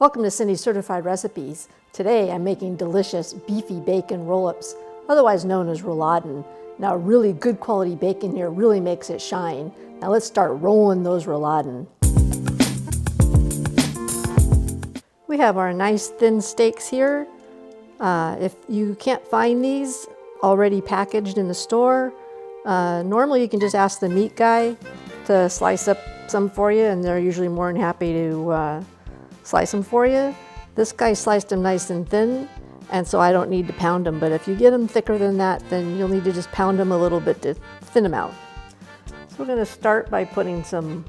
Welcome to Cindy's Certified Recipes. Today I'm making delicious beefy bacon roll-ups, otherwise known as rouladen. Now really good quality bacon here really makes it shine. Now let's start rolling those rouladen. We have our nice thin steaks here. If you can't find these already packaged in the store, normally you can just ask the meat guy to slice up some for you, and they're usually more than happy to slice them for you. This guy sliced them nice and thin, and so I don't need to pound them, but if you get them thicker than that, then you'll need to just pound them a little bit to thin them out. So we're going to start by putting some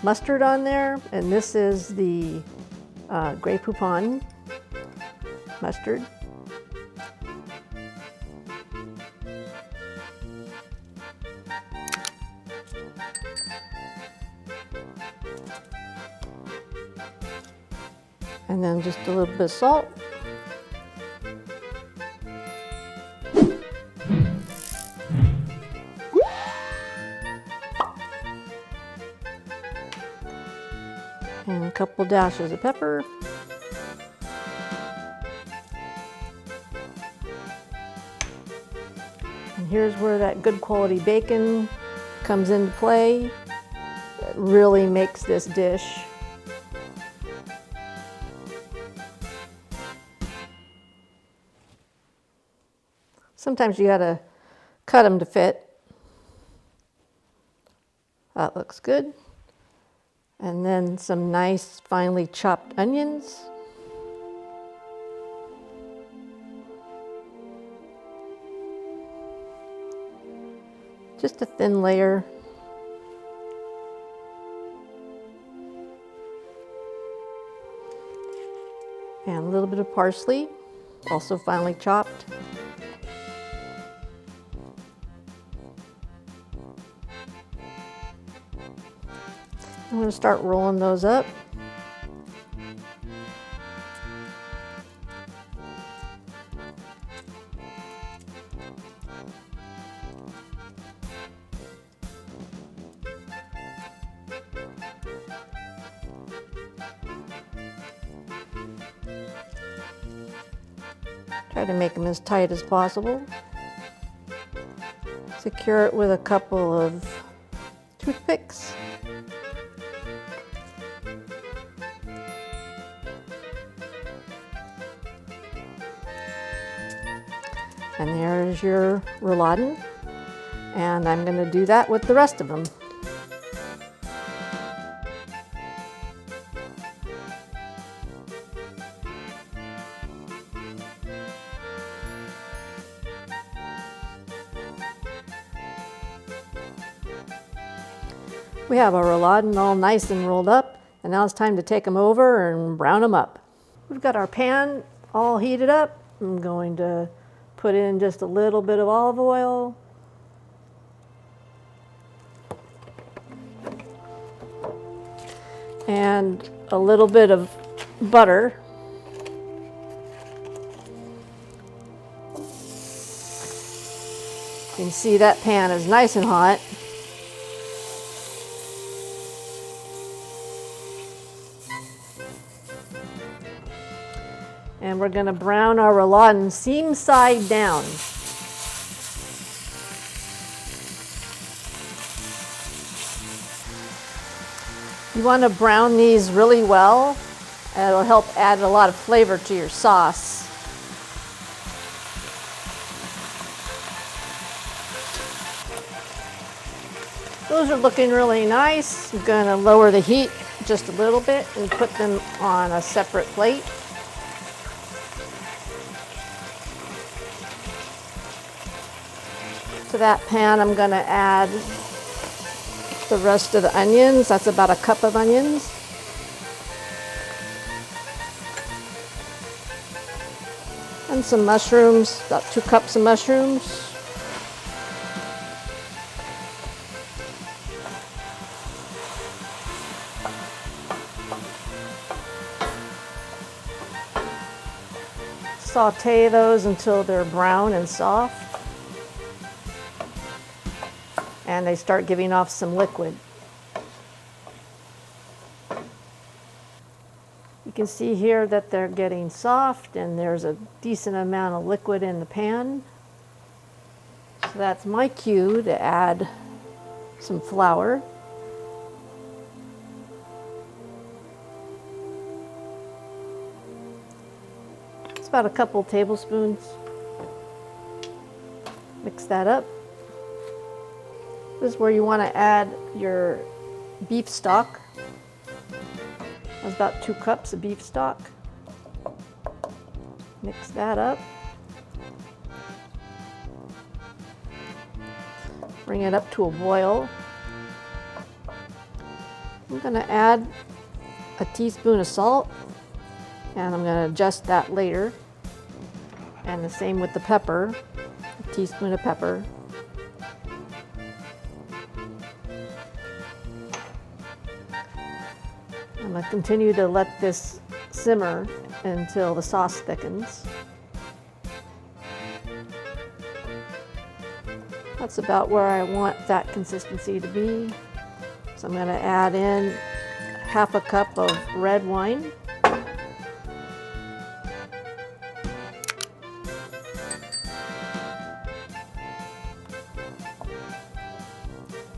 mustard on there, and this is the Grey Poupon mustard. And then just a little bit of salt. And a couple dashes of pepper. And here's where that good quality bacon comes into play. It really makes this dish. Sometimes you gotta cut them to fit. That looks good. And then some nice finely chopped onions. Just a thin layer. And a little bit of parsley, also finely chopped. I'm going to start rolling those up. Try to make them as tight as possible. Secure it with a couple of toothpicks. And there's your rouladen, and I'm going to do that with the rest of them. We have our rouladen all nice and rolled up, and now it's time to take them over and brown them up. We've got our pan all heated up. I'm going to put in just a little bit of olive oil. And a little bit of butter. You can see that pan is nice and hot. And we're going to brown our rouladen seam side down. You want to brown these really well. It'll help add a lot of flavor to your sauce. Those are looking really nice. I'm going to lower the heat just a little bit and put them on a separate plate. To that pan, I'm going to add the rest of the onions. That's about a cup of onions. And some mushrooms, about 2 cups of mushrooms. Saute those until they're brown and soft. And they start giving off some liquid. You can see here that they're getting soft and there's a decent amount of liquid in the pan. So that's my cue to add some flour. It's about a couple tablespoons. Mix that up. This is where you want to add your beef stock. That's about 2 cups of beef stock. Mix that up. Bring it up to a boil. I'm going to add a teaspoon of salt, and I'm going to adjust that later. And the same with the pepper, a teaspoon of pepper. I'm going to continue to let this simmer until the sauce thickens. That's about where I want that consistency to be. So I'm going to add in half a cup of red wine.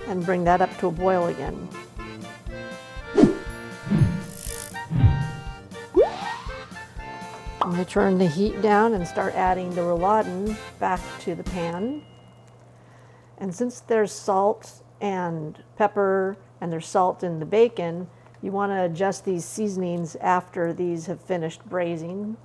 And bring that up to a boil again. I'm going to turn the heat down and start adding the rouladen back to the pan. And since there's salt and pepper and there's salt in the bacon, you want to adjust these seasonings after these have finished braising.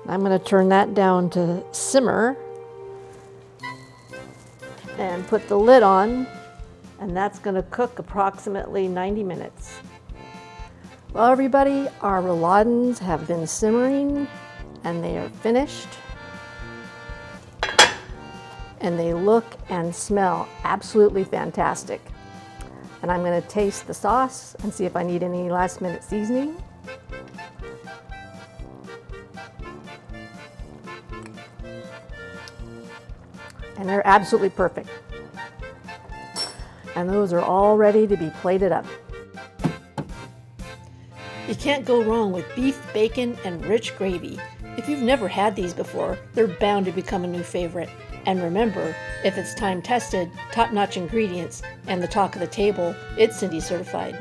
I'm going to turn that down to simmer and put the lid on, and that's going to cook approximately 90 minutes. Well, everybody, our rouladens have been simmering and they are finished. And they look and smell absolutely fantastic. And I'm going to taste the sauce and see if I need any last-minute seasoning. And they're absolutely perfect. And those are all ready to be plated up. You can't go wrong with beef, bacon, and rich gravy. If you've never had these before, they're bound to become a new favorite. And remember, if it's time tested, top-notch ingredients, and the talk of the table, it's Cindy certified.